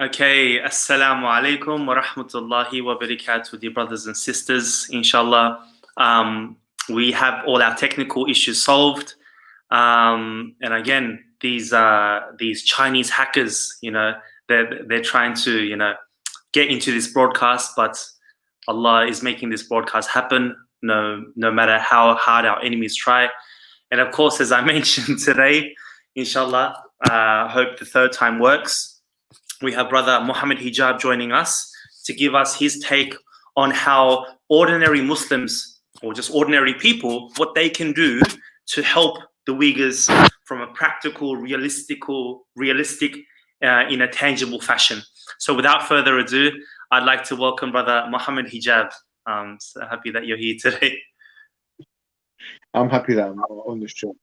Okay, Assalamu alaikum wa rahmatullahi wa barakatuh, dear brothers and sisters. Inshallah, we have all our technical issues solved. And again, these Chinese hackers, they're trying to, get into this broadcast, but Allah is making this broadcast happen, no matter how hard our enemies try. And of course, as I mentioned today, inshallah, hope the third time works. We have brother Mohammed Hijab joining us to give us his take on how ordinary Muslims, or just ordinary people, what they can do to help the Uyghurs from a practical, realistic, in a tangible fashion. So without further ado, I'd like to welcome brother Mohammed Hijab. So happy that you're here today. I'm happy that I'm on this show.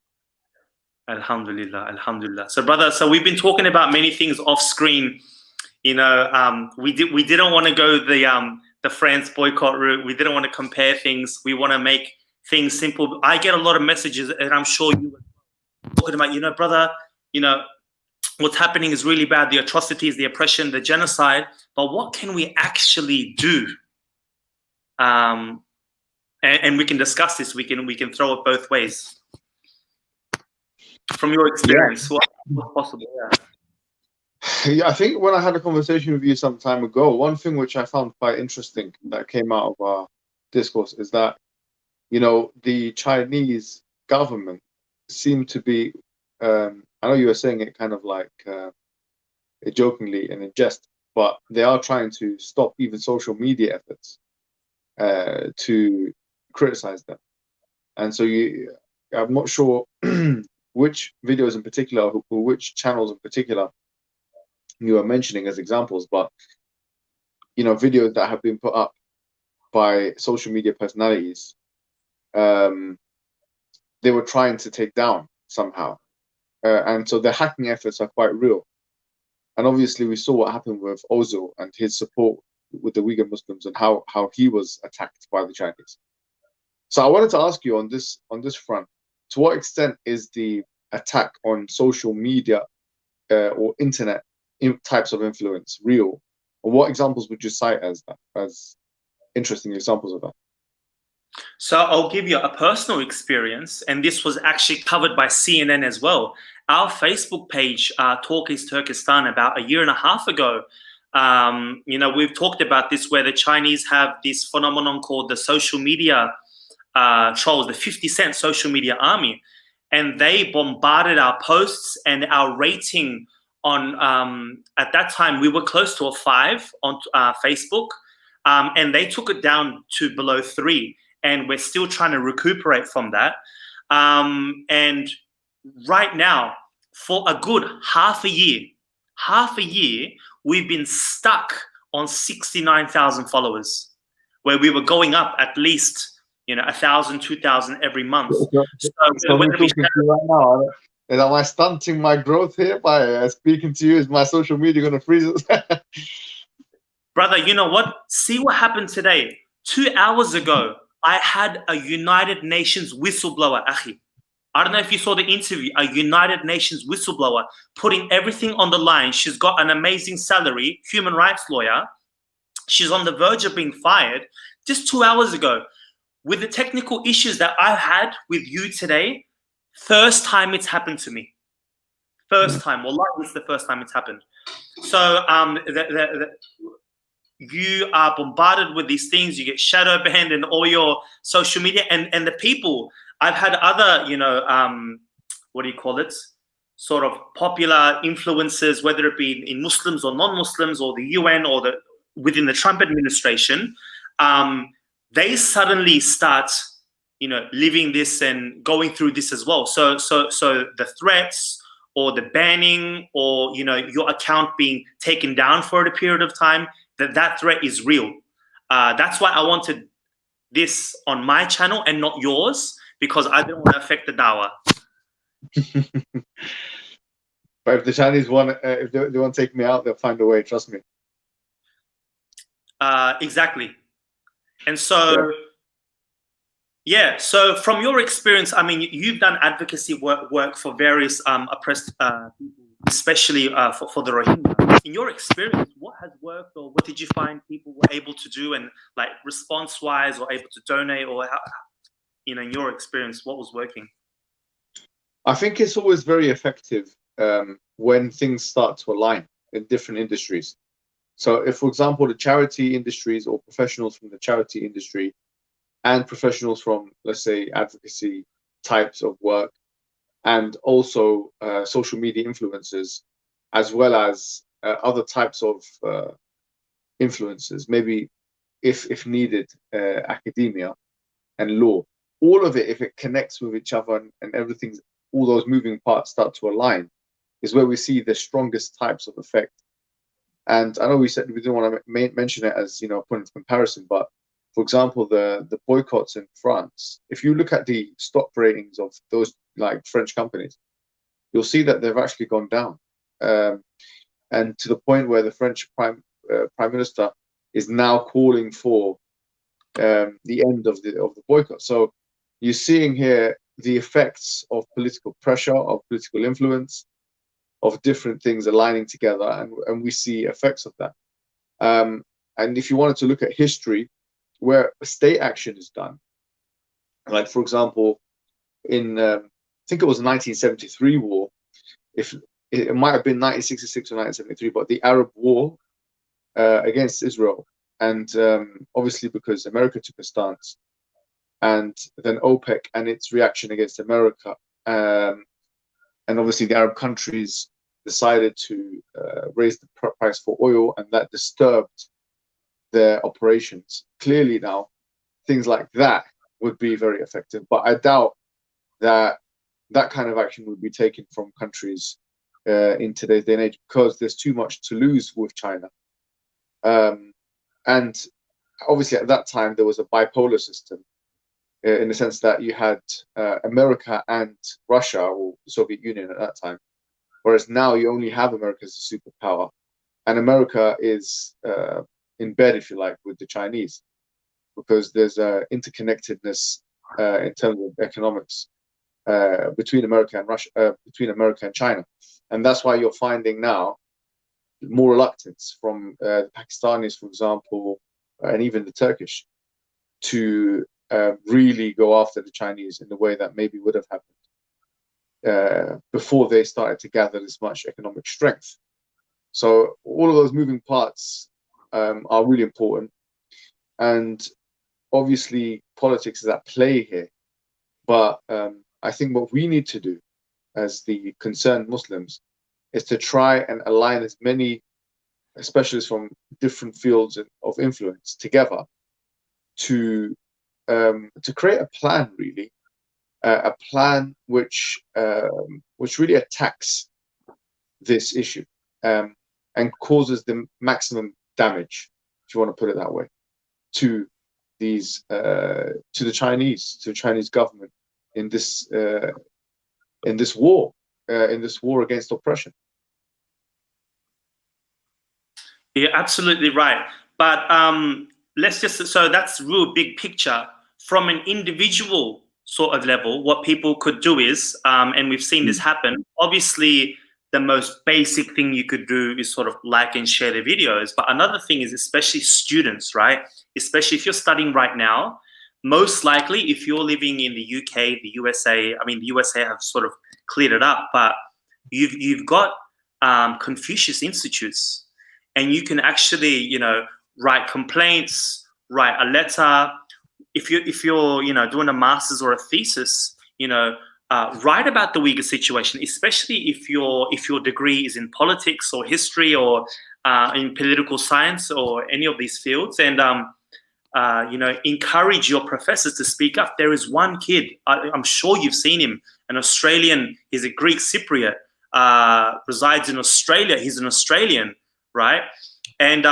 Alhamdulillah, alhamdulillah. So brother, we've been talking about many things off screen. We didn't want to go the France boycott route. We didn't want to compare things. We want to make things simple. I get a lot of messages, and I'm sure you were talking about, brother, what's happening is really bad. The atrocities, the oppression, the genocide. But what can we actually do? And we can discuss this. We can throw it both ways. From your experience, what's possible? Yeah, I think when I had a conversation with you some time ago, one thing which I found quite interesting that came out of our discourse is that, the Chinese government seemed to be, I know you were saying it kind of like jokingly and in jest, but they are trying to stop even social media efforts to criticize them. And so I'm not sure which videos in particular, or which channels in particular you are mentioning as examples, but videos that have been put up by social media personalities, they were trying to take down somehow, and so the hacking efforts are quite real. And obviously we saw what happened with Ozil and his support with the Uyghur Muslims, and how he was attacked by the Chinese. So I wanted to ask you on this front, to what extent is the attack on social media or internet types of influence real? Or what examples would you cite as interesting examples of that? So I'll give you a personal experience, and this was actually covered by CNN as well. Our Facebook page, Talk is Turkestan, about a year and a half ago, we've talked about this, where the Chinese have this phenomenon called the social media trolls, the 50-cent social media army, and they bombarded our posts and our rating on, at that time we were close to a 5 on Facebook, and they took it down to below 3, and we're still trying to recuperate from that. And right now, for a good half a year, we've been stuck on 69,000 followers, where we were going up at least 1,000, 2,000 every month. So I'm talking to you right now. And am I stunting my growth here by speaking to you? Is my social media going to freeze us? Brother, you know what? See what happened today. 2 hours ago, I had a United Nations whistleblower, Akhi. I don't know if you saw the interview, a United Nations whistleblower putting everything on the line. She's got an amazing salary, human rights lawyer. She's on the verge of being fired just 2 hours ago. With the technical issues that I've had with you today, first time it's happened to me. First time. Wallahi, it's the first time it's happened. So you are bombarded with these things. You get shadow banned in all your social media, and the people. I've had other, what do you call it? Sort of popular influencers, whether it be in Muslims or non-Muslims, or the UN, or within the Trump administration. They suddenly start, living this and going through this as well. So the threats, or the banning, or your account being taken down for a period of time, that threat is real. That's why I wanted this on my channel and not yours, because I don't want to affect the dawah. But if the Chinese want, if they want to take me out, they'll find a way. Trust me. Exactly. And so, so from your experience, I mean, you've done advocacy work for various oppressed people especially for the Rohingya. In your experience, what has worked, or what did you find people were able to do, and like response-wise, or able to donate, or how, in your experience, what was working? I think it's always very effective when things start to align in different industries. So if, for example, the charity industries or professionals from the charity industry and professionals from, let's say, advocacy types of work, and also social media influencers, as well as other types of influencers, maybe if needed, academia and law, all of it, if it connects with each other and everything's, all those moving parts start to align, is where we see the strongest types of effect. And I know we said we didn't want to mention it as, a point of comparison, but for example, the boycotts in France, if you look at the stock ratings of those like French companies, you'll see that they've actually gone down, and to the point where the French prime minister is now calling for the end of the boycott. So you're seeing here the effects of political pressure, of political influence, of different things aligning together, and we see effects of that. And if you wanted to look at history, where state action is done, like for example, in I think it was the 1973 war, if it might have been 1966 or 1973, but the Arab War against Israel, and obviously because America took a stance, and then OPEC and its reaction against America, and obviously the Arab countries decided to raise the price for oil, and that disturbed their operations. Clearly now, things like that would be very effective, but I doubt that that kind of action would be taken from countries in today's day and age, because there's too much to lose with China. And obviously at that time there was a bipolar system, in the sense that you had America and Russia, or the Soviet Union at that time, whereas now you only have America as a superpower, and America is in bed, if you like, with the Chinese, because there's interconnectedness in terms of economics between America and Russia, between America and China, and that's why you're finding now more reluctance from the Pakistanis, for example, and even the Turkish, to really go after the Chinese in the way that maybe would have happened before they started to gather this much economic strength. So all of those moving parts are really important, and obviously politics is at play here. But I think what we need to do as the concerned Muslims is to try and align as many specialists from different fields of influence together to create a plan, really, a plan which really attacks this issue and causes the maximum damage, if you want to put it that way, to these to the Chinese government in this war against oppression. You're absolutely right. But let's just, so that's real big picture. From an individual sort of level, what people could do is, and we've seen this happen, obviously the most basic thing you could do is sort of like and share the videos. But another thing is, especially students, right? Especially if you're studying right now, most likely if you're living in the UK, the USA, I mean, the USA have sort of cleared it up, but you've got Confucius Institutes, and you can actually, write complaints, write a letter. If you're doing a master's or a thesis, write about the Uyghur situation, especially if your degree is in politics or history or in political science or any of these fields, and encourage your professors to speak up. There is one kid, I'm sure you've seen him, an Australian. He's a Greek Cypriot, resides in Australia. He's an Australian, right? And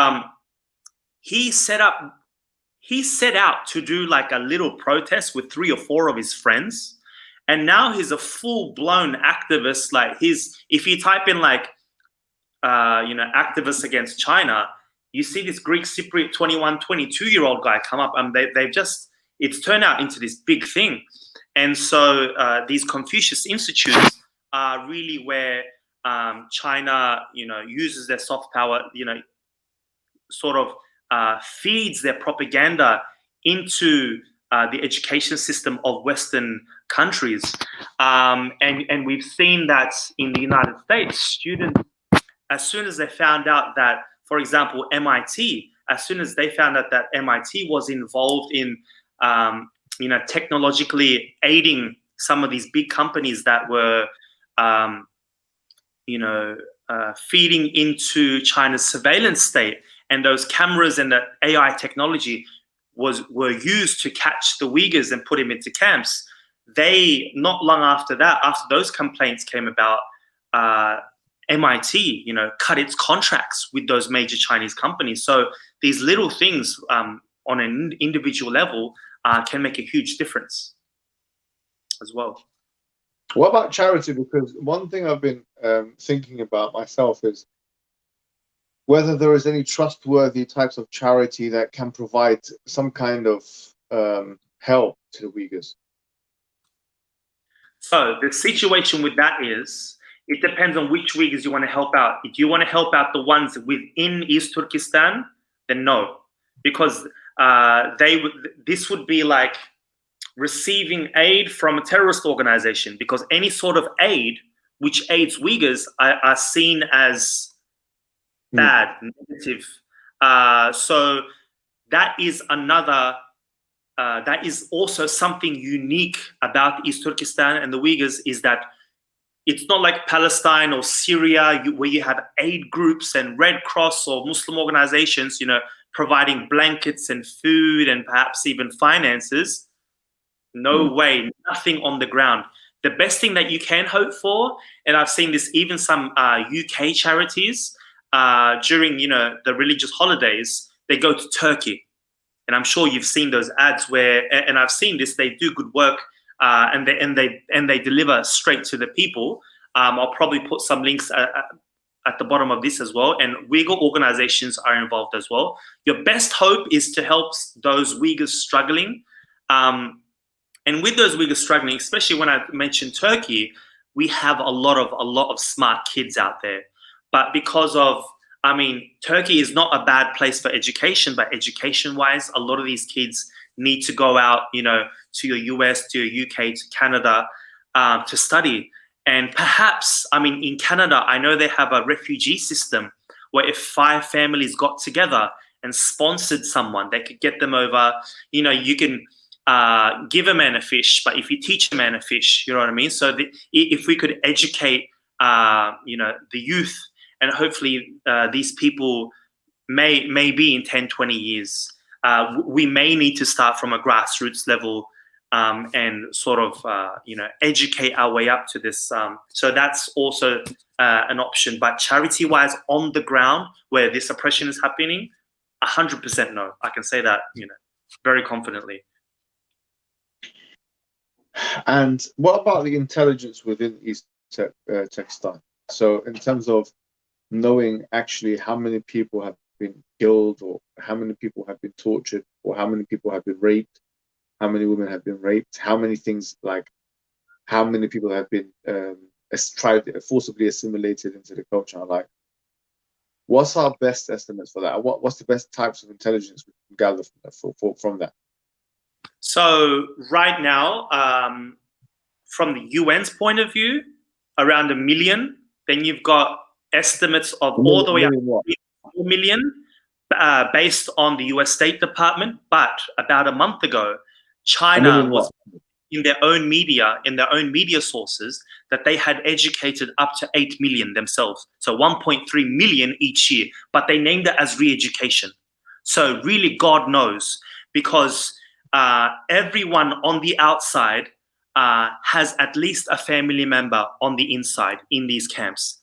he set out to do like a little protest with 3 or 4 of his friends. And now he's a full-blown activist. Like if you type in like, activists against China, you see this Greek Cypriot 21, 22-year-old guy come up, and it's turned out into this big thing. And so these Confucius Institutes are really where China, uses their soft power, sort of feeds their propaganda into the education system of Western countries. And we've seen that in the United States, students, as soon as they found out that, for example, MIT, as soon as they found out that MIT was involved in, technologically aiding some of these big companies that were, feeding into China's surveillance state, and those cameras and the AI technology were used to catch the Uyghurs and put them into camps. They, not long after that, after those complaints came about, MIT, cut its contracts with those major Chinese companies. So these little things on an individual level can make a huge difference as well. What about charity? Because one thing I've been thinking about myself is whether there is any trustworthy types of charity that can provide some kind of help to the Uyghurs. So the situation with that is, it depends on which Uyghurs you want to help out. If you want to help out the ones within East Turkestan, then no, because this would be like receiving aid from a terrorist organization, because any sort of aid which aids Uyghurs are seen as bad, negative. So that is another, that is also something unique about East Turkestan and the Uyghurs, is that it's not like Palestine or Syria, where you have aid groups and Red Cross or Muslim organizations, providing blankets and food and perhaps even finances. No way, nothing on the ground. The best thing that you can hope for, and I've seen this even some UK charities, during the religious holidays, they go to Turkey, and I'm sure you've seen those ads where, and I've seen this, they do good work, and they deliver straight to the people. I'll probably put some links at the bottom of this as well, and Uyghur organizations are involved as well. Your best hope is to help those Uyghurs struggling. And with those Uyghurs struggling, especially when I mentioned Turkey, we have a lot of smart kids out there. But because of, Turkey is not a bad place for education, but education-wise, a lot of these kids need to go out, to your US, to your UK, to Canada, to study. And perhaps, in Canada, I know they have a refugee system where if 5 families got together and sponsored someone, they could get them over. You can give a man a fish, but if you teach a man a fish, you know what I mean? So if we could educate, the youth, and hopefully these people may be in 10, 20 years, we may need to start from a grassroots level and sort of, educate our way up to this. So that's also an option. But charity-wise, on the ground where this oppression is happening, 100% no. I can say that, very confidently. And what about the intelligence within East Turkestan? So in terms of knowing actually how many people have been killed, or how many people have been tortured, or how many people have been raped, how many women have been raped, how many things, like how many people have been forcibly assimilated into the culture, like what's our best estimates for that? What's the best types of intelligence we can gather from that? So right now, from the UN's point of view, around 1 million. Then you've got estimates of all the way up to 4 million based on the US State Department. But about a month ago, China was in their own media sources, that they had educated up to 8 million themselves. So 1.3 million each year, but they named it as re-education. So really, God knows, because everyone on the outside has at least a family member on the inside in these camps.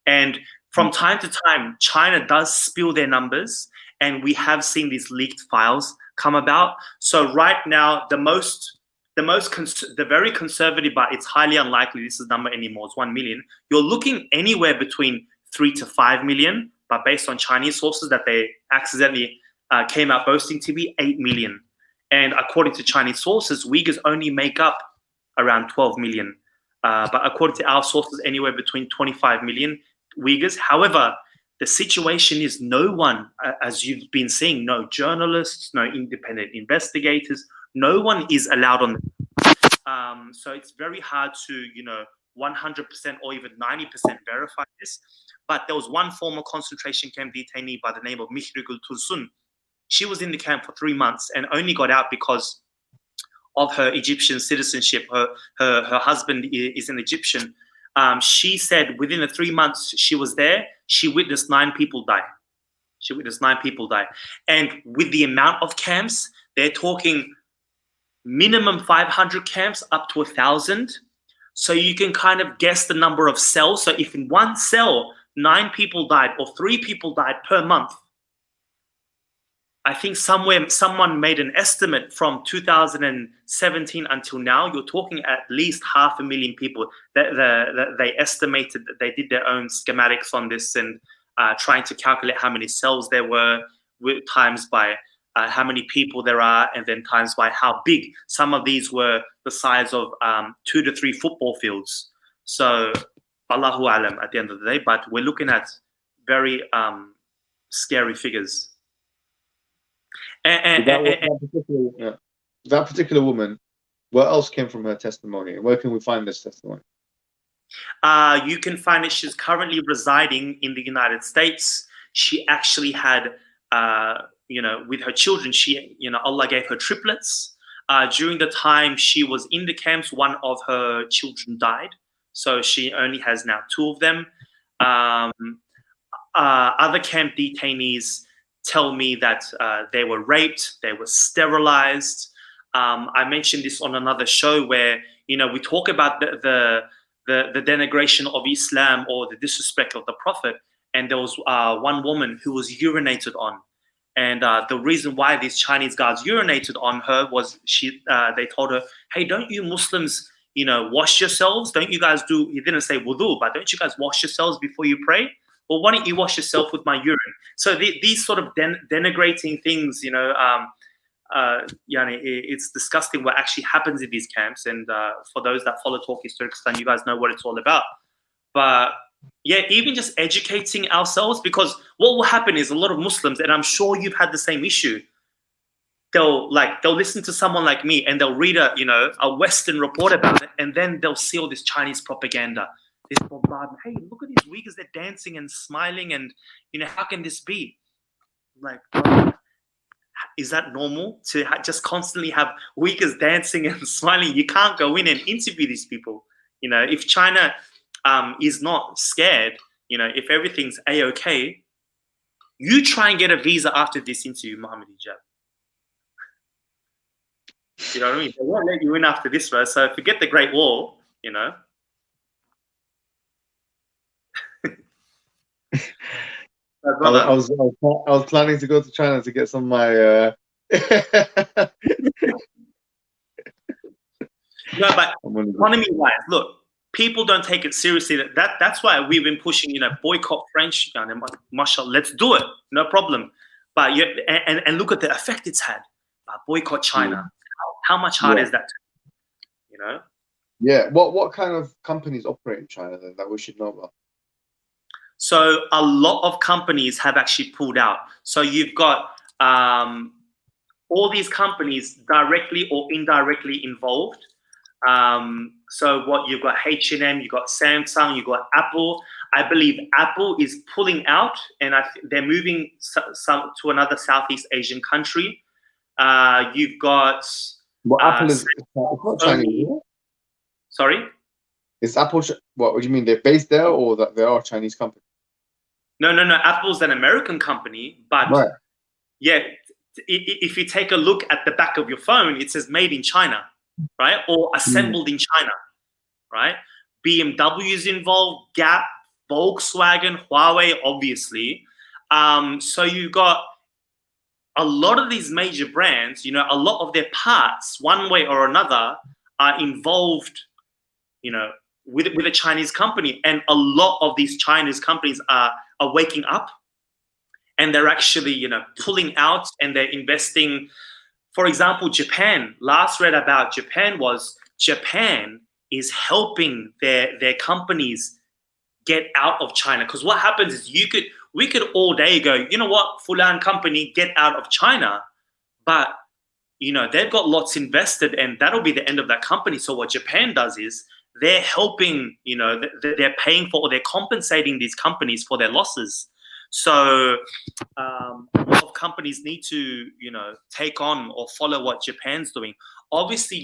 And from time to time, China does spill their numbers, and we have seen these leaked files come about. So right now, the very conservative, but it's highly unlikely this is number anymore, it's 1 million. You're looking anywhere between 3 to 5 million, but based on Chinese sources that they accidentally came out boasting to be 8 million. And according to Chinese sources, Uyghurs only make up around 12 million but according to our sources, anywhere between 25 million Uyghurs. However, the situation is no one, as you've been seeing, no journalists, no independent investigators, no one is allowed on the so it's very hard to, 100% or even 90% verify this. But there was one former concentration camp detainee by the name of Mihrigul Tursun. She was in the camp for 3 months and only got out because of her Egyptian citizenship. Her husband is an Egyptian. She said within the 3 months she was there, she witnessed 9 people die. She witnessed 9 people die. And with the amount of camps, they're talking minimum 500 camps up to 1,000. So you can kind of guess the number of cells. So if in one cell, 9 people died or 3 people died per month, I think someone made an estimate from 2017 until now, you're talking at least 500,000 people. They estimated that they did their own schematics on this and trying to calculate how many cells there were times by how many people there are, and then times by how big. Some of these were the size of 2 to 3 football fields. So Allahu Alam at the end of the day, but we're looking at very scary figures. That particular woman, what else came from her testimony? Where can we find this testimony? You can find it. She's currently residing in the United States. She actually had, with her children, Allah gave her triplets. During the time she was in the camps, one of her children died. So she only has now 2 of them. Other camp detainees tell me that they were raped, they were sterilized. I mentioned this on another show where, we talk about the denigration of Islam or the disrespect of the Prophet. And there was one woman who was urinated on. And the reason why these Chinese guards urinated on her was they told her, hey, don't you Muslims, wash yourselves? Don't you guys do, he didn't say wudu, but don't you guys wash yourselves before you pray? Well, why don't you wash yourself with my urine? So these sort of denigrating things, it's disgusting what actually happens in these camps. And for those that follow Talkies Turkestan, you guys know what it's all about. But yeah, even just educating ourselves, because what will happen is a lot of Muslims, and I'm sure you've had the same issue, they'll listen to someone like me and they'll read a Western report about it, and then they'll see all this Chinese propaganda. This bombardment. Hey, look at these Uyghurs, they're dancing and smiling, and how can this be? Like, is that normal to just constantly have Uyghurs dancing and smiling? You can't go in and interview these people. If China is not scared, if everything's a-okay, you try and get a visa after this interview, Mohammed Hijab. You know what I mean? They won't let you in after this, right? So forget the Great Wall, I was planning to go to China to get some of my. No, but economy-wise, look, people don't take it seriously. That's why we've been pushing, boycott French. Mashallah, let's do it, no problem. But and look at the effect it's had. Boycott China. How much harder is that? Yeah. What kind of companies operate in China then that we should know about? So a lot of companies have actually pulled out. So you've got all these companies directly or indirectly involved. So you've got H&M, you've got Samsung, you've got Apple. I believe Apple is pulling out, and they're moving some to another Southeast Asian country. You've got Apple is not Chinese. Sorry? Is Apple? What do you mean? They're based there, or that they are a Chinese company? No. Apple's an American company, but right. Yeah, if you take a look at the back of your phone, it says "Made in China," right, or "Assembled in China," right? BMW is involved, Gap, Volkswagen, Huawei, obviously. So you got a lot of these major brands. A lot of their parts, one way or another, are involved. With a Chinese company, and a lot of these Chinese companies are waking up, and they're actually pulling out, and they're investing. For example, Japan. Last read about Japan was Japan is helping their companies get out of China. Because what happens is we could all day go, you know what, Fulan company, get out of China, but they've got lots invested, and that'll be the end of that company. So what Japan does is they're helping, they're paying for, or they're compensating these companies for their losses. So a lot of companies need to, take on or follow what Japan's doing. Obviously,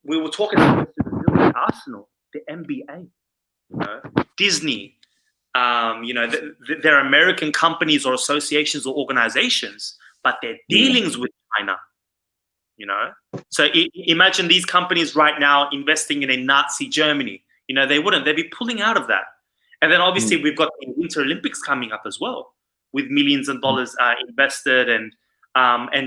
we were talking about the Arsenal, the NBA, Disney, they're American companies or associations or organizations, but their dealings with China, So imagine these companies right now investing in a Nazi Germany. They wouldn't. They'd be pulling out of that. And then obviously we've got the Winter Olympics coming up as well, with millions of dollars invested, and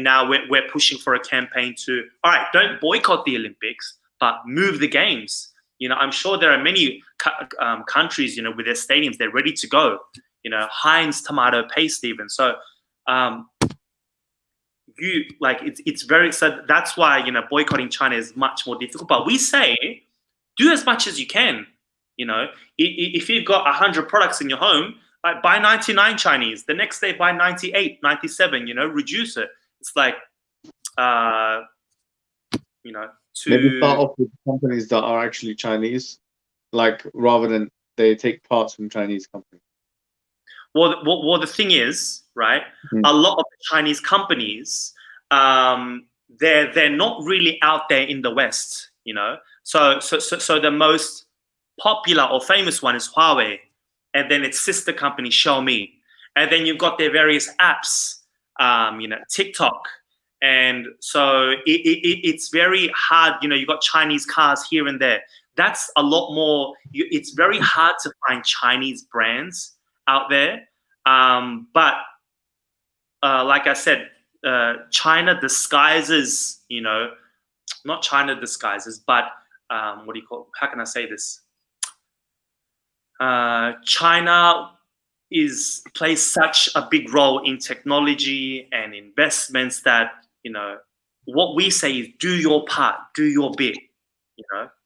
now we're pushing for a campaign to, all right, don't boycott the Olympics, but move the games. I'm sure there are many countries, with their stadiums, they're ready to go. Heinz tomato paste even. So it's very, so that's why boycotting China is much more difficult. But we say, do as much as you can. If you've got 100 products in your home, buy 99 Chinese. The next day, buy 98, 97. Reduce it. It's like, maybe start off with companies that are actually Chinese, rather than they take parts from Chinese companies. Well, the thing is, right? A lot of the Chinese companies, they're not really out there in the West, So the most popular or famous one is Huawei, and then its sister company Xiaomi, and then you've got their various apps, TikTok, and so it's very hard. You've got Chinese cars here and there. That's a lot more. It's very hard to find Chinese brands out there, but like I said, China disguises, not China disguises, but what do you call? How can I say this? China plays such a big role in technology and investments that what we say is do your part, do your bit.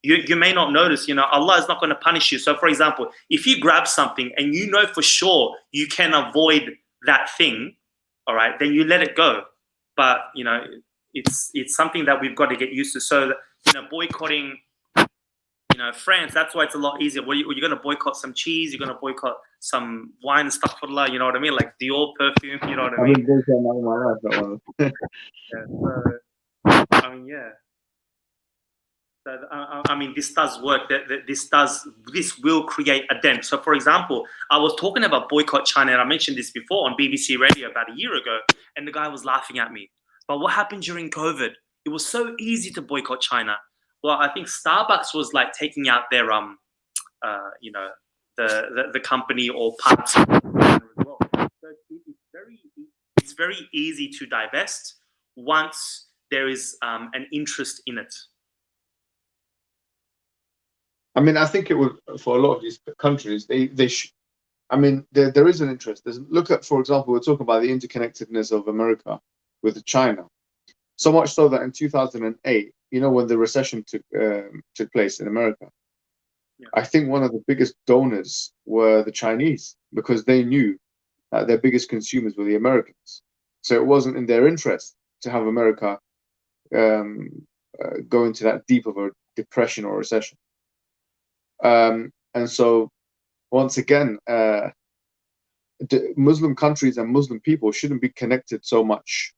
You may not notice, Allah is not going to punish you. So for example, if you grab something and for sure you can avoid that thing, all right, then you let it go. But it's something that we've got to get used to. So boycotting France, that's why it's a lot easier. Well, you're going to boycott some cheese, you're going to boycott some wine and stuff for Allah, you know what I mean? Like Dior perfume, you know what I mean? I've been boycotting all my life, that one. Yeah, so, I mean, yeah. So, I mean, this does work. This will create a dent. So, for example, I was talking about boycott China, and I mentioned this before on BBC Radio about a year ago, and the guy was laughing at me. But what happened during COVID? It was so easy to boycott China. Well, I think Starbucks was like taking out their the company or parts of China as well. So it's very easy to divest once there is an interest in it. I mean, I think it would, for a lot of these countries, I mean, there is an interest. Look at, for example, we're talking about the interconnectedness of America with China. So much so that in 2008, when the recession took place in America, I think one of the biggest donors were the Chinese, because they knew that their biggest consumers were the Americans. So it wasn't in their interest to have America go into that deep of a depression or recession. And so, once again, Muslim countries and Muslim people shouldn't be connected so much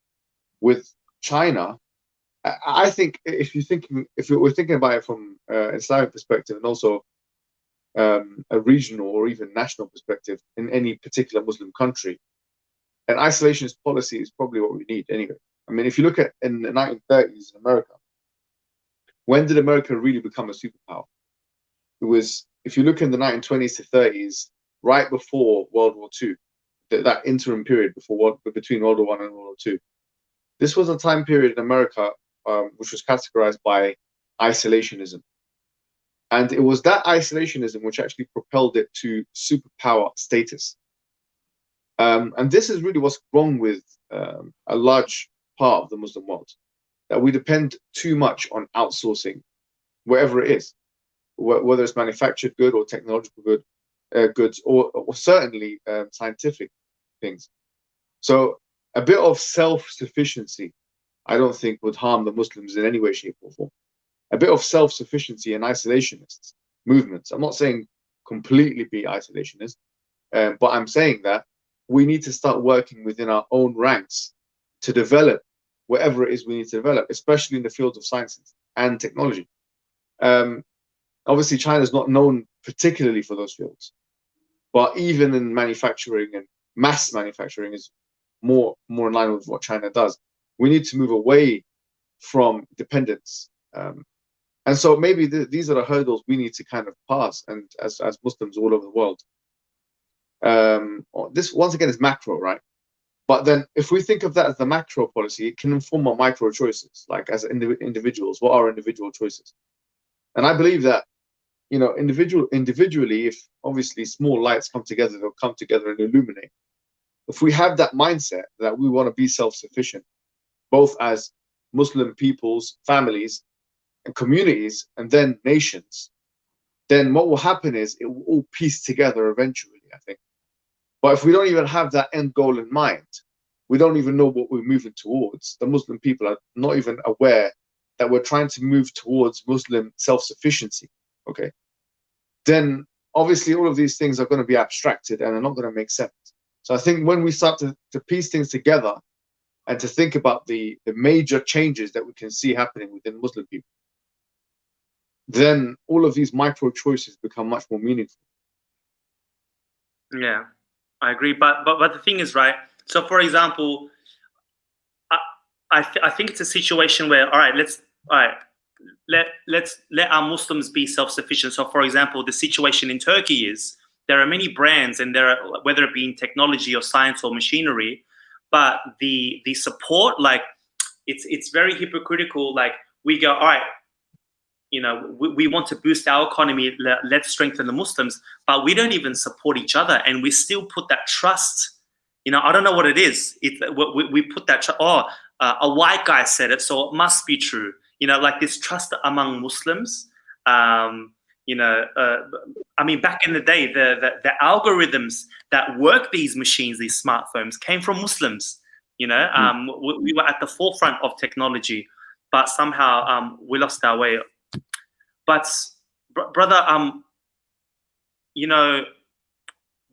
with China. I think if we're thinking about it from an Islamic perspective, and also a regional or even national perspective in any particular Muslim country, an isolationist policy is probably what we need anyway. I mean, if you look at in the 1930s in America, when did America really become a superpower? It was, if you look in the 1920s to 30s, right before World War II, that interim period between World War I and World War II. This was a time period in America which was categorized by isolationism. And it was that isolationism which actually propelled it to superpower status. And this is really what's wrong with a large part of the Muslim world, that we depend too much on outsourcing whatever it is, whether it's manufactured good or technological goods, or certainly scientific things. So a bit of self-sufficiency, I don't think would harm the Muslims in any way, shape, or form. A bit of self-sufficiency and isolationist movements. I'm not saying completely be isolationist, but I'm saying that we need to start working within our own ranks to develop whatever it is we need to develop, especially in the fields of science and technology. Obviously, China is not known particularly for those fields, but even in manufacturing and mass manufacturing is more in line with what China does. We need to move away from dependence. And so maybe these are the hurdles we need to kind of pass, and as Muslims all over the world. This, once again, is macro, right? But then if we think of that as the macro policy, it can inform our micro choices, like as individuals, what are individual choices? And I believe that, you know, individually, if obviously small lights come together, they'll come together and illuminate. If we have that mindset that we want to be self-sufficient, both as Muslim peoples, families, and communities, and then nations, then what will happen is it will all piece together eventually, I think. But if we don't even have that end goal in mind, we don't even know what we're moving towards. The Muslim people are not even aware that we're trying to move towards Muslim self-sufficiency, okay? Then obviously all of these things are going to be abstracted and are not going to make sense. So I think when we start to piece things together and to think about the major changes that we can see happening within Muslim people, then all of these micro choices become much more meaningful. Yeah, I agree. But the thing is, right? So, for example, I think it's a situation where, let's let our Muslims be self-sufficient. So, for example, the situation in Turkey is there are many brands, and there are, whether it be in technology or science or machinery, but the support, like it's very hypocritical. Like we go, all right, you know, we want to boost our economy, let's strengthen the Muslims, but we don't even support each other, and we still put that trust. You know, I don't know what it is. We put that a white guy said it, so it must be true. You know, like this trust among Muslims. You know, I mean, back in the day, the algorithms that work these machines, these smartphones, came from Muslims. You know, we were at the forefront of technology, but somehow we lost our way. But brother, you know,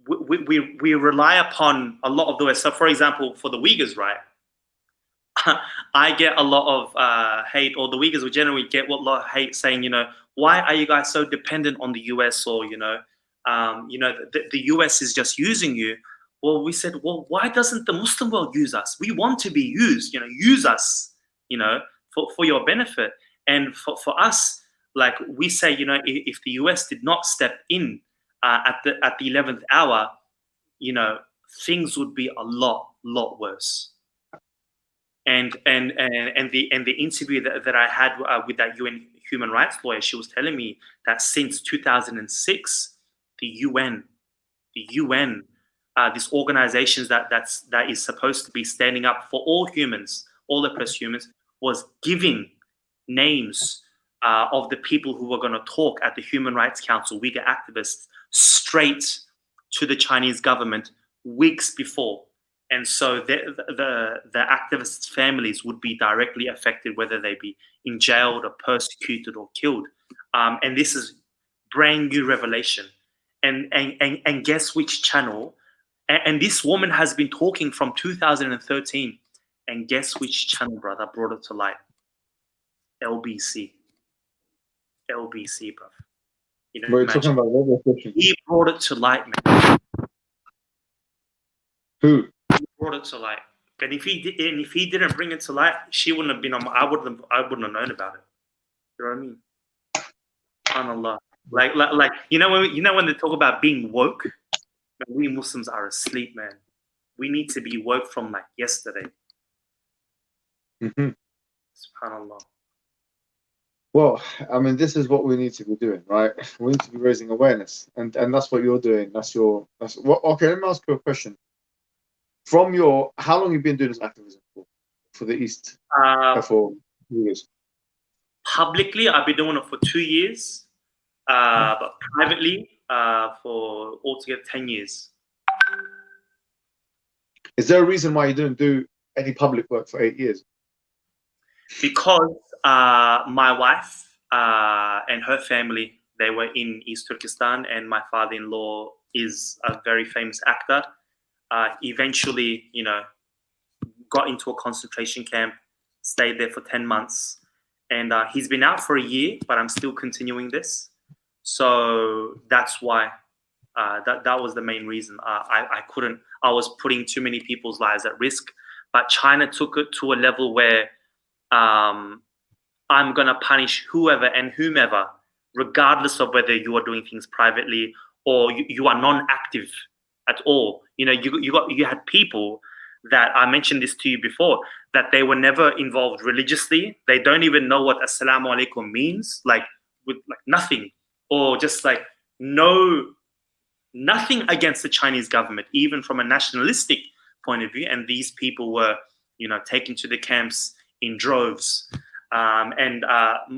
we rely upon a lot of the West. So, for example, for the Uyghurs, right? I get a lot of hate, or the Uyghurs will generally get a lot of hate, saying, you know, why are you guys so dependent on the US, or you know, the US is just using you. Well, we said, well, why doesn't the Muslim world use us? We want to be used. You know, use us. You know, for your benefit, and for us. Like we say, you know, if the US did not step in at the 11th hour, you know, things would be a lot worse. And the interview that I had with that UN human rights lawyer, she was telling me that since 2006, the UN, this organization that is supposed to be standing up for all humans, all oppressed humans, was giving names of the people who were going to talk at the Human Rights Council, Uyghur activists, straight to the Chinese government weeks before. And so the activists' families would be directly affected, whether they be jailed or persecuted or killed. And this is brand new revelation. And guess which channel? And this woman has been talking from 2013. And guess which channel, brother, brought it to light? LBC, bro. You know, We're talking about radio stations. He brought it to light, man. Who? He brought it to light. And if he didn't bring it to light, she wouldn't have been on. I wouldn't have known about it. You know what I mean? SubhanAllah. Like you know when they talk about being woke, man, we Muslims are asleep, man. We need to be woke from like yesterday. Mm-hmm. SubhanAllah. Well, I mean, this is what we need to be doing, right? We need to be raising awareness, and that's what you're doing. That's what. Okay, let me ask you a question. From how long have you been doing this activism for the East? For years. Publicly, I've been doing it for 2 years, but privately, for altogether 10 years. Is there a reason why you didn't do any public work for 8 years? Because my wife and her family, they were in East Turkestan, and my father-in-law is a very famous actor. Eventually, you know, got into a concentration camp, stayed there for 10 months, and he's been out for a year, but I'm still continuing this. So that's why, that was the main reason. I couldn't, I was putting too many people's lives at risk, but China took it to a level where I'm gonna punish whoever and whomever, regardless of whether you are doing things privately or you are non-active at all. You know, you had people that, I mentioned this to you before, that they were never involved religiously. They don't even know what Assalamu alaikum means, like with like nothing, or just like nothing against the Chinese government, even from a nationalistic point of view. And these people were, you know, taken to the camps in droves. And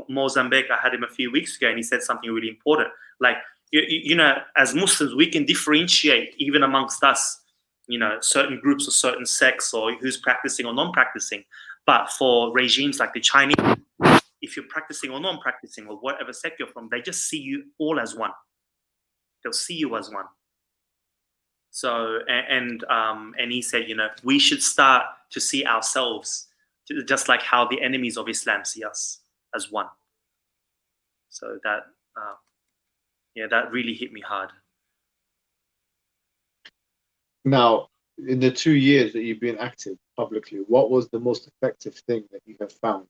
Mozambique, I had him a few weeks ago, and he said something really important. Like, you know, as Muslims, we can differentiate even amongst us, you know, certain groups or certain sects, or who's practicing or non-practicing. But for regimes like the Chinese, if you're practicing or non-practicing or whatever sect you're from, they just see you all as one. They'll see you as one. So, and he said, you know, we should start to see ourselves just like how the enemies of Islam see us, as one. So that, yeah, that really hit me hard. Now, in the 2 years that you've been active publicly, what was the most effective thing that you have found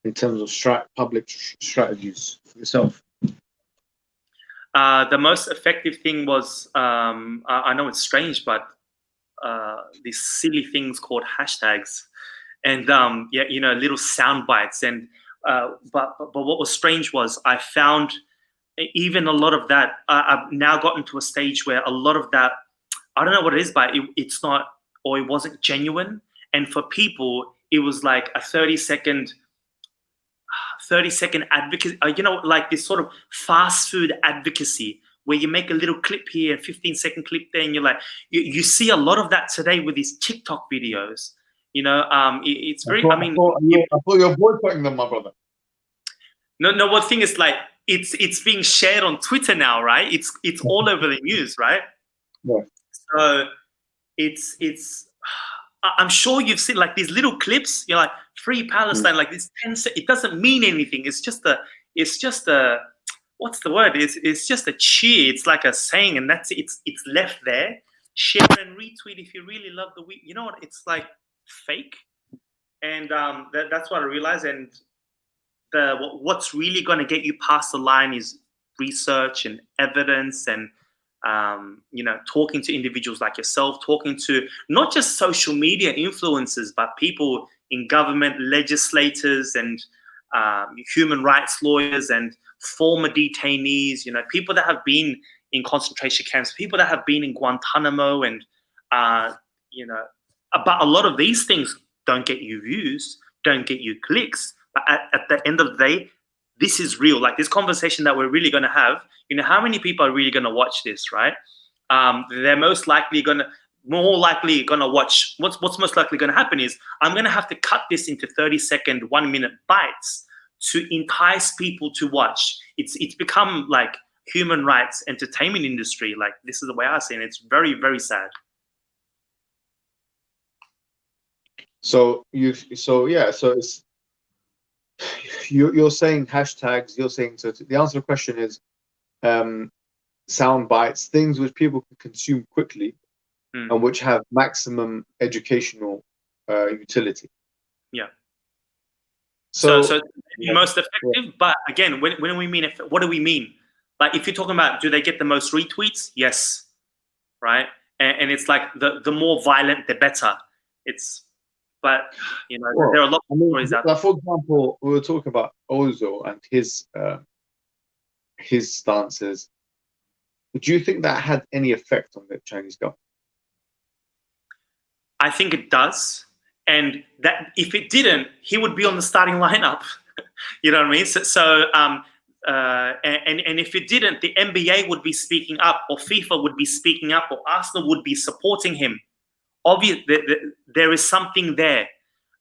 in terms of public strategies for yourself? The most effective thing was, I know it's strange, but these silly things called hashtags, and yeah, you know, little sound bites. And but what was strange was, I found even a lot of that. I've now gotten to a stage where a lot of that, I don't know what it is, but it's not, or it wasn't genuine. And for people, it was like a 30-second advocacy, you know, like this sort of fast food advocacy, where you make a little clip here, a 15-second clip there, and you're like, you see a lot of that today with these TikTok videos. You know, it's very, I thought you're boycotting them, my brother. No, what thing is, like, it's being shared on Twitter now, right? It's all over the news, right? Yeah. So it's I'm sure you've seen like these little clips. You're like, free Palestine, like this 10 it doesn't mean anything. It's just a what's the word? It's just a cheer. It's like a saying, and that's it. It's left there. Share and retweet if you really love the week. You know what? It's like fake, and that's what I realized. And what's really going to get you past the line is research and evidence, and you know, talking to individuals like yourself, talking to not just social media influencers, but people in government, legislators, and human rights lawyers, and former detainees, you know, people that have been in concentration camps, people that have been in Guantanamo, and you know, but a lot of these things don't get you views, don't get you clicks, but at the end of the day, this is real. Like this conversation that we're really going to have, you know, how many people are really going to watch this, right? They're more likely going to watch. What's most likely going to happen is, I'm going to have to cut this into 30-second, 1-minute bites to entice people to watch. It's become like human rights entertainment industry. Like, this is the way I see it. It's very, very sad. So it's, you're saying hashtags, you're saying, so the answer to the question is sound bites, things which people can consume quickly and which have maximum educational utility. Yeah. So most effective, but again, when we mean, what do we mean? Like, if you're talking about, do they get the most retweets? Yes, right. And it's like the more violent, the better. But you know, there are a lot of stories out there. For example, we were talking about Ozo and his stances. Do you think that had any effect on the Chinese government? I think it does, and that if it didn't, he would be on the starting lineup. You know what I mean? And if it didn't, the NBA would be speaking up, or FIFA would be speaking up, or Arsenal would be supporting him. Obviously, there is something there,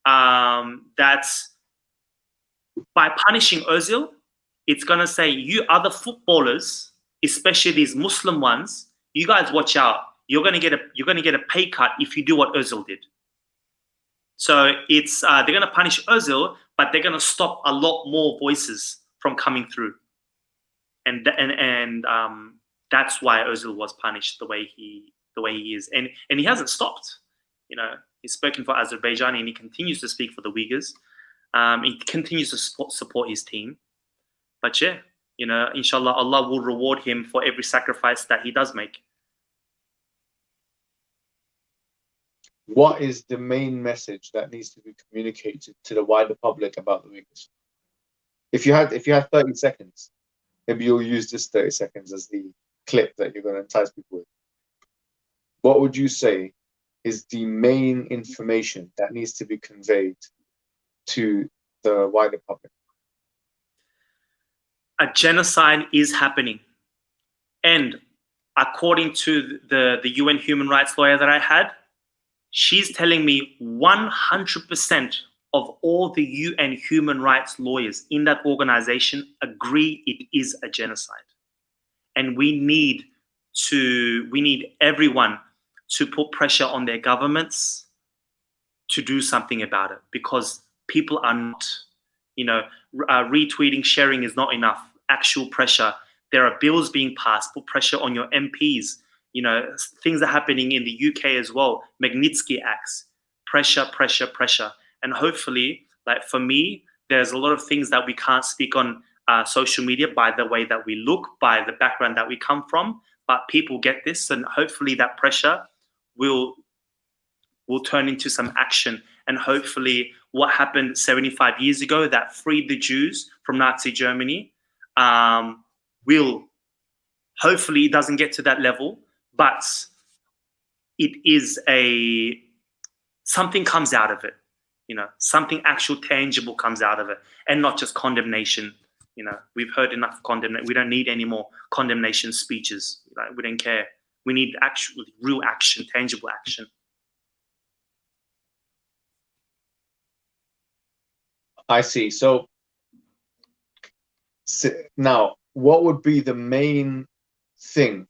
that's, by punishing Ozil, it's gonna say, you other footballers, especially these Muslim ones, you guys watch out. You're gonna get a pay cut if you do what Ozil did. So it's they're gonna punish Ozil, but they're gonna stop a lot more voices from coming through, and that's why Ozil was punished the way he is, and he hasn't stopped. You know, he's spoken for Azerbaijan, and he continues to speak for the Uyghurs. He continues to support his team. But yeah, you know, inshallah, Allah will reward him for every sacrifice that he does make. What is the main message that needs to be communicated to the wider public about the Uyghurs? If you had 30 seconds, maybe you'll use this 30 seconds as the clip that you're going to entice people with. What would you say is the main information that needs to be conveyed to the wider public? A genocide is happening, and according to the UN human rights lawyer that I had, she's telling me 100% of all the UN human rights lawyers in that organization agree it is a genocide. And we need everyone to put pressure on their governments to do something about it, because people are not, retweeting, sharing is not enough. Actual pressure. There are bills being passed. Put pressure on your MPs. You know, things are happening in the UK as well. Magnitsky Acts. Pressure. And hopefully, like for me, there's a lot of things that we can't speak on social media by the way that we look, by the background that we come from. But people get this, and hopefully that pressure will turn into some action. And hopefully what happened 75 years ago that freed the Jews from Nazi Germany, hopefully it doesn't get to that level, but it is something comes out of it, something actual tangible comes out of it, and not just condemnation. We've heard enough condemnation. We don't need any more condemnation speeches. We don't care. We need actual real action, tangible action. I see. So now, what would be the main thing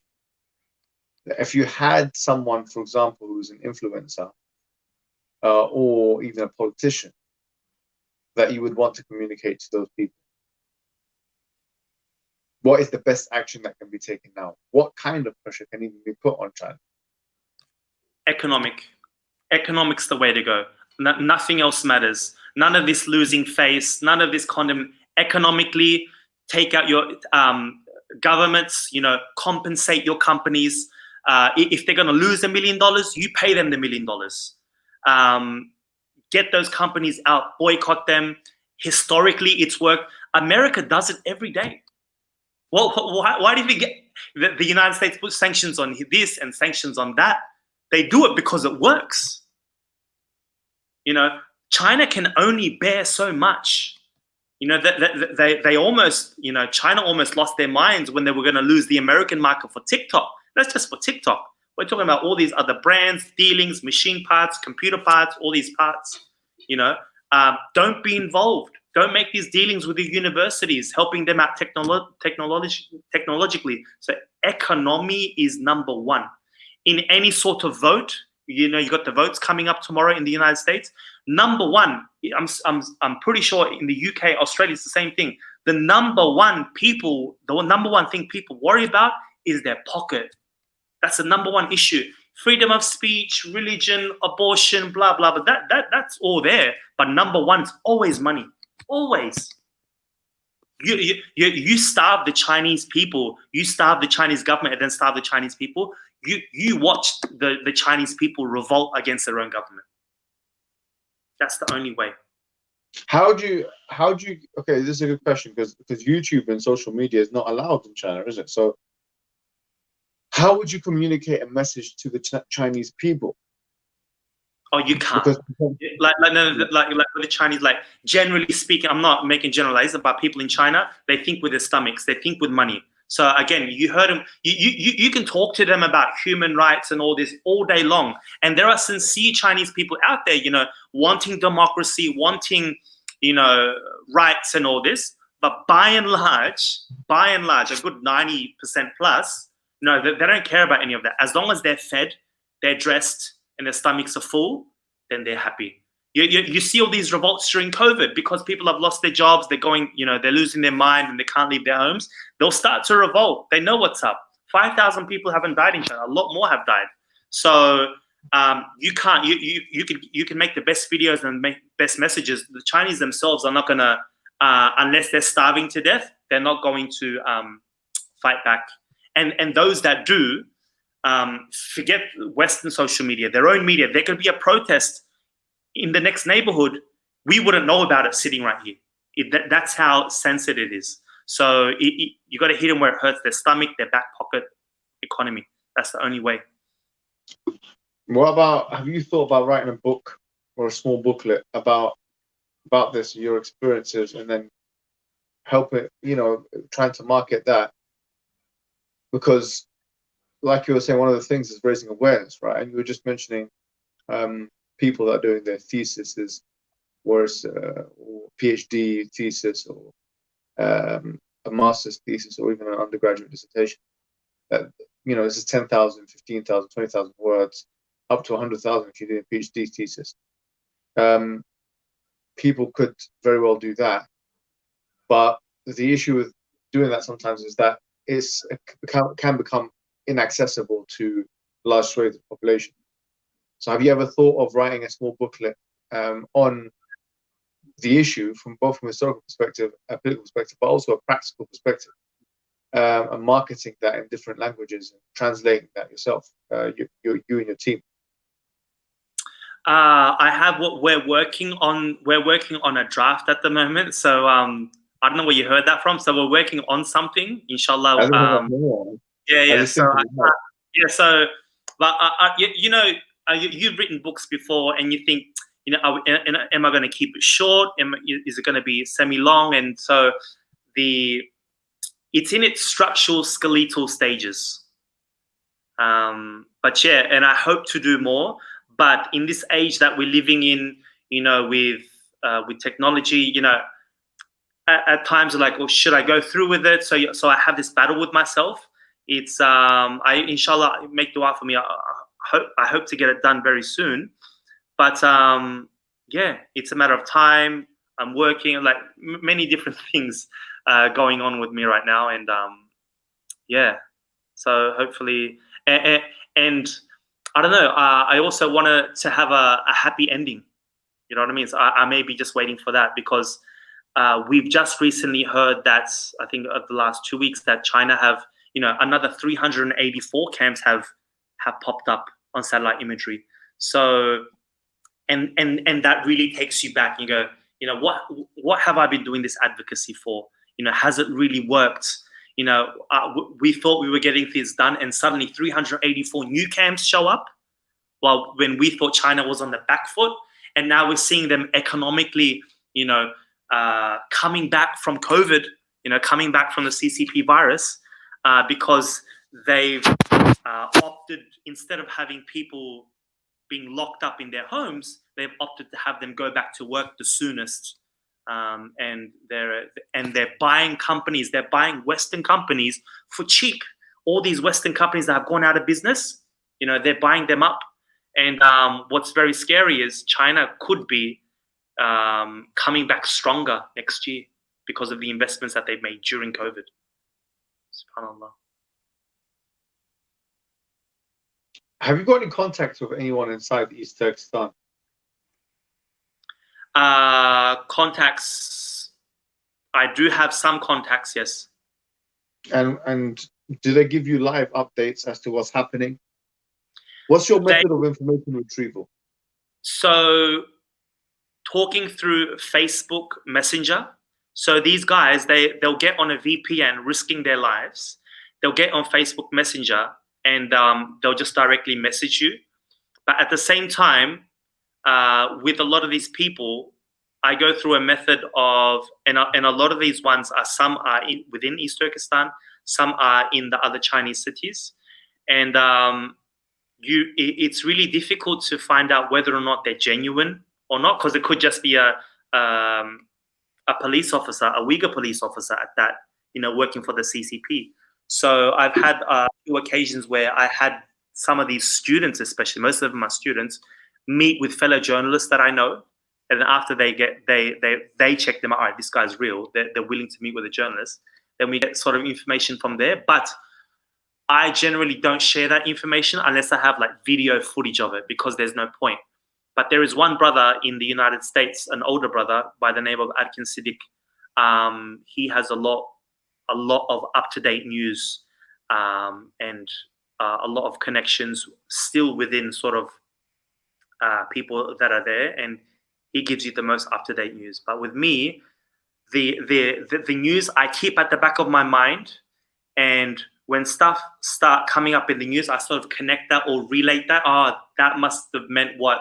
if you had someone, for example, who's an influencer or even a politician, that you would want to communicate to those people? What is the best action that can be taken now? What kind of pressure can even be put on China? Economic's the way to go. Nothing else matters. None of this losing face, none of this economically, take out your governments, compensate your companies. If they're going to lose $1 million, you pay them the $1 million. Get those companies out, boycott them. Historically, it's worked. America does it every day. Well, why did we get the United States put sanctions on this and sanctions on that? They do it because it works. China can only bear so much. They almost, China almost lost their minds when they were going to lose the American market for TikTok. That's just for TikTok. We're talking about all these other brands, dealings, machine parts, computer parts, all these parts. Don't be involved. Don't make these dealings with the universities, helping them out technologically. So economy is number one. In any sort of vote, you got the votes coming up tomorrow in the United States. Number one, I'm pretty sure in the UK, Australia, it's the same thing. The number one thing people worry about is their pocket. That's the number one issue. Freedom of speech, religion, abortion, blah, blah, blah. That's all there. But number one is always money. Always. You starve the Chinese people. You starve the Chinese government and then starve the Chinese people. You watch the Chinese people revolt against their own government. That's the only way. How do you okay, this is a good question, because YouTube and social media is not allowed in China, is it? So how would you communicate a message to the Chinese people? Oh, you can't. Because Like with the Chinese, like generally speaking, I'm not making generalization, but people in China, they think with their stomachs, they think with money. So again, you heard them. You can talk to them about human rights and all this all day long, and there are sincere Chinese people out there, wanting democracy, wanting, rights and all this. But by and large, a good 90% plus, no, they don't care about any of that. As long as they're fed, they're dressed, and their stomachs are full, then they're happy. You see all these revolts during COVID because people have lost their jobs, they're going, they're losing their mind and they can't leave their homes. They'll start to revolt. They know what's up. 5,000 people haven't died in China. A lot more have died. So you can't. You can make the best videos and make best messages. The Chinese themselves are not gonna, unless they're starving to death, they're not going to fight back. And those that do, forget Western social media, their own media. There could be a protest in the next neighborhood. We wouldn't know about it sitting right here. That's how sensitive it is. So you got to hit them where it hurts, their stomach, their back pocket economy. That's the only way. what about, have you thought about writing a book or a small booklet about this, your experiences, and then help it, trying to market that? Because like you were saying, one of the things is raising awareness, right? And you were just mentioning people that are doing their theses, whereas or PhD thesis, or a master's thesis, or even an undergraduate dissertation. That this is 10,000, 15,000, 20,000 words, up to 100,000 if you do a PhD thesis. People could very well do that, but the issue with doing that sometimes is that it can become inaccessible to large swathes of the population. So have you ever thought of writing a small booklet on the issue from both from a historical perspective, a political perspective, but also a practical perspective, and marketing that in different languages and translating that yourself, you and your team? I have what we're working on. We're working on a draft at the moment. So I don't know where you heard that from. So we're working on something, inshallah. Yeah. So, but you've written books before, and you think, am I going to keep it short? Is it going to be semi-long? And so it's in its structural, skeletal stages. But yeah, and I hope to do more. But in this age that we're living in, with technology, at times I'm like, oh, should I go through with it? So I have this battle with myself. It's inshallah, make dua for me. I hope to get it done very soon. But yeah, it's a matter of time. I'm working, like many different things going on with me right now, and yeah. So hopefully, and I don't know. I also want to have a happy ending. You know what I mean? So I may be just waiting for that, because we've just recently heard that, I think of the last 2 weeks, that China have, another 384 camps have popped up on satellite imagery. So, and that really takes you back. You go, what have I been doing this advocacy for? Has it really worked? We thought we were getting things done, and suddenly 384 new camps show up. Well, when we thought China was on the back foot, and now we're seeing them economically, coming back from COVID, coming back from the CCP virus, because they've opted, instead of having people being locked up in their homes, they've opted to have them go back to work the soonest. And they're buying companies, they're buying Western companies for cheap. All these Western companies that have gone out of business, they're buying them up. And what's very scary is China could be coming back stronger next year because of the investments that they've made during COVID. SubhanAllah. Have you got any contacts with anyone inside East Turkestan? Contacts, I do have some contacts, yes. And do they give you live updates as to what's happening? What's your method of information retrieval? So, talking through Facebook Messenger. So these guys, they'll get on a VPN, risking their lives. They'll get on Facebook Messenger, and they'll just directly message you. But at the same time, with a lot of these people, I go through a method of, and a lot of these ones are, some are within East Turkestan, some are in the other Chinese cities, and it's really difficult to find out whether or not they're genuine or not, because it could just be a police officer, a Uyghur police officer at that, working for the CCP. So I've had a few occasions where I had some of these students, especially most of them are students, meet with fellow journalists that I know, and then after they check them out, all right, this guy's real, they're willing to meet with a journalist, then we get sort of information from there. But I generally don't share that information unless I have like video footage of it, because there's no point. But there is one brother in the United States, an older brother by the name of Adkin Siddiq. He has a lot of up-to-date news, and a lot of connections still within sort of people that are there, and he gives you the most up-to-date news. But with me, the news I keep at the back of my mind, and when stuff start coming up in the news, I sort of connect that or relate that. That must have meant what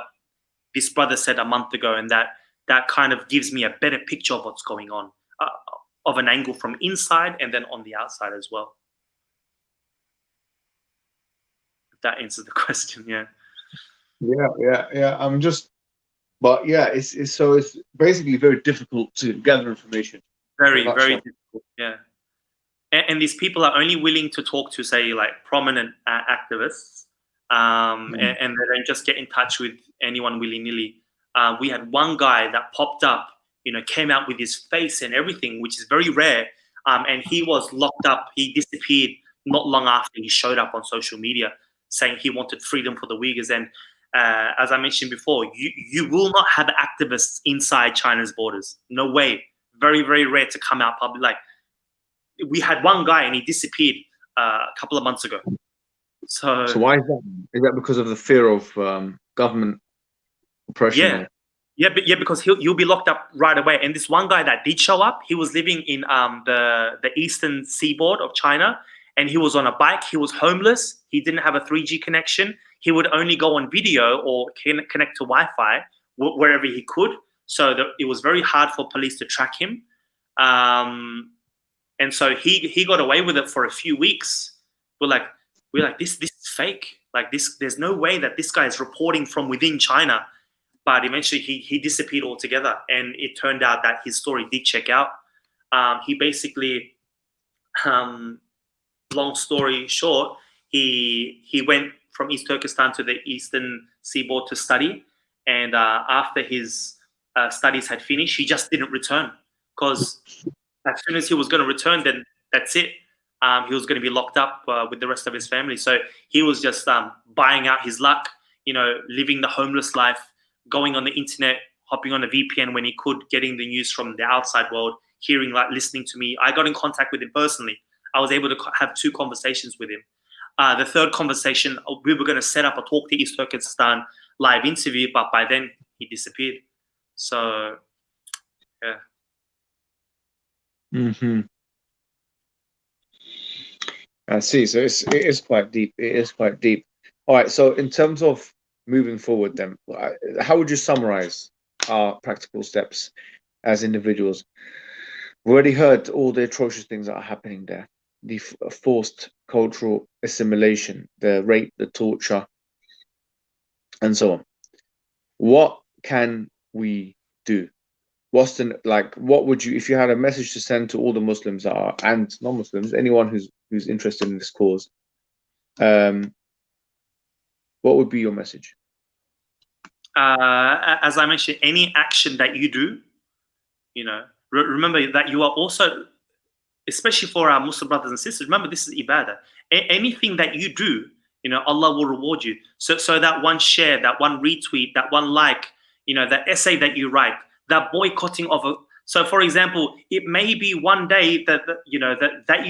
this brother said a month ago, and that kind of gives me a better picture of what's going on, of an angle from inside and then on the outside as well. If that answers the question, yeah. Yeah. But yeah, it's basically very difficult to gather information. Very difficult. Yeah. And these people are only willing to talk to, say, like prominent activists, and they don't just get in touch with anyone willy-nilly. We had one guy that popped up, came out with his face and everything, which is very rare, and he was locked up. He disappeared not long after he showed up on social media saying he wanted freedom for the Uyghurs. And as I mentioned before, you will not have activists inside China's borders. No way. Very, very rare to come out public. Like, we had one guy and he disappeared a couple of months ago. So why is that? Is that because of the fear of government oppression? Yeah, because you'll be locked up right away. And this one guy that did show up, he was living in the eastern seaboard of China, and he was on a bike. He was homeless. He didn't have a 3G connection. He would only go on video or connect to Wi-Fi wherever he could. So it was very hard for police to track him. And so he got away with it for a few weeks. We're like, this is fake. Like this, there's no way that this guy is reporting from within China. But eventually he disappeared altogether. And it turned out that his story did check out. He basically, long story short, he went from East Turkestan to the eastern seaboard to study. And after his studies had finished, he just didn't return, because as soon as he was going to return, then that's it. He was going to be locked up with the rest of his family. So he was just buying out his luck, living the homeless life, going on the internet, hopping on a VPN when he could, getting the news from the outside world, listening to me. I got in contact with him personally. I was able to have 2 conversations with him. The third conversation, we were going to set up a Talk to East Turkestan live interview, but by then he disappeared. So, yeah. I see. So it is quite deep. It is quite deep. All right. So in terms of moving forward, then, how would you summarize our practical steps as individuals? We've already heard all the atrocious things that are happening there: the forced cultural assimilation, the rape, the torture, and so on. What can we do? What would you, if you had a message to send to all the Muslims and non-Muslims, anyone who's interested in this cause, what would be your message? As I mentioned, any action that you do, remember that you are also, especially for our Muslim brothers and sisters, remember this is ibadah. Anything that you do, Allah will reward you. So that one share, that one retweet, that one like, that essay that you write, that boycotting of so for example, it may be one day that you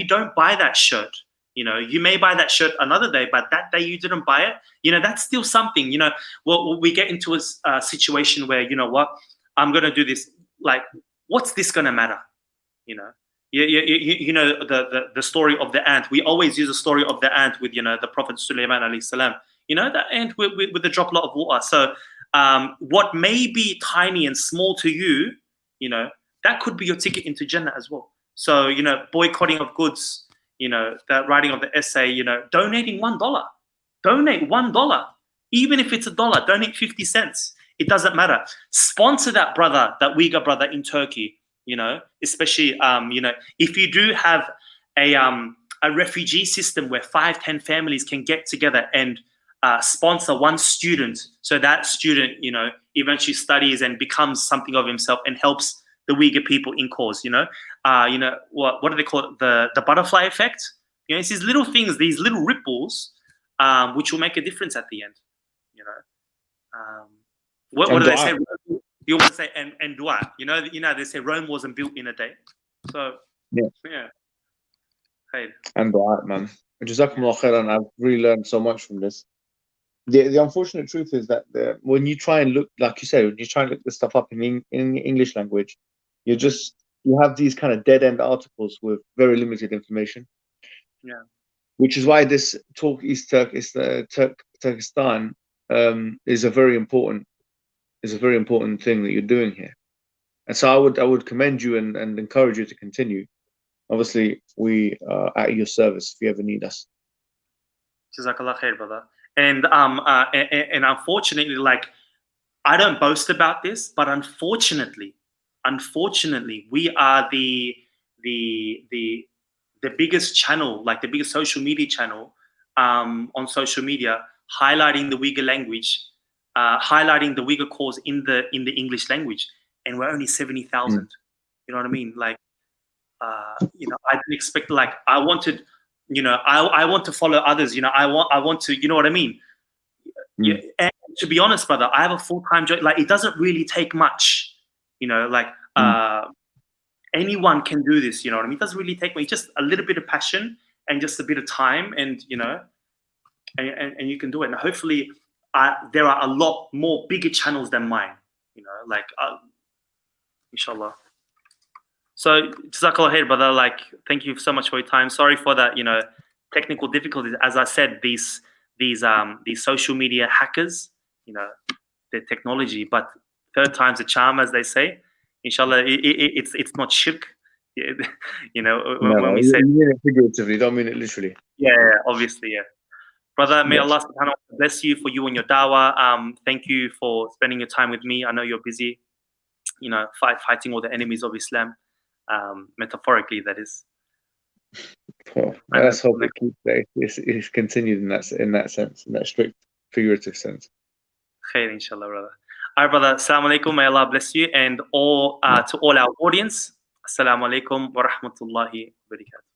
don't buy that shirt. You may buy that shirt another day, but that day you didn't buy it. That's still something. Well, we get into a situation where, I'm gonna do this. Like, what's this gonna matter? The story of the ant. We always use the story of the ant with the Prophet Sulaiman alayhi salam. The ant with the droplet of water. So what may be tiny and small to you, you know, that could be your ticket into Jannah as well. So, you know, boycotting of goods, you know, that writing of the essay, you know, donating $1. Donate $1. Even if it's $1, donate 50 cents. It doesn't matter. Sponsor that brother, that Uyghur brother in Turkey, you know, especially, you know, if you do have a refugee system where 5-10 families can get together and sponsor one student, so that student, you know, eventually studies and becomes something of himself and helps the Uyghur people in cause, you know, what do they call it? The butterfly effect. You know, it's these little things, these little ripples, which will make a difference at the end, you know. What do they say? You want to say and dua. You know, they say Rome wasn't built in a day. So yeah. Hey. And dua, man. Jazakumullah khairan. I've really learned so much from this. The unfortunate truth is that when you try and look, like you said, when you try and look this stuff up in English language, you have these kind of dead end articles with very limited information. Yeah. Which is why this talk East Turkestan is a very important thing that you're doing here. And so I would commend you and encourage you to continue. Obviously, we are at your service if you ever need us. Jazakallah khair, brother. And unfortunately, like, I don't boast about this, but unfortunately, we are the biggest channel, like the biggest social media channel on social media, highlighting the Uyghur language, highlighting the Uyghur cause in the English language, and we're only 70,000. You know what I mean? Like, you know, I didn't expect, like, I wanted, you know, I want to follow others. You know, I want to, you know what I mean? Yeah. And to be honest, brother, I have a full-time job. Like, it doesn't really take much. You know, like anyone can do this. You know what I mean? It doesn't really take me. Just a little bit of passion and just a bit of time, and you know, and you can do it. And hopefully, there are a lot more bigger channels than mine. You know, like inshallah. So, Jazakallah khair, brother. Like, thank you so much for your time. Sorry for that, you know, technical difficulties. As I said, these social media hackers, you know, the technology. But third time's a charm, as they say. Inshallah, it's not shirk. You know, when we say, you mean it figuratively, don't mean it literally. Yeah, obviously, yeah. Brother, may Allah subhanahu wa ta'ala bless you for you and your dawah. Thank you for spending your time with me. I know you're busy, you know, fighting all the enemies of Islam. Metaphorically, that is. Well, let's hope it's continued in that sense, in that strict figurative sense. Khair, inshallah, brother. All right, brother. Assalamu alaikum. May Allah bless you, and all to all our audience. Assalamu alaikum wa rahmatullahi wa barakatuh.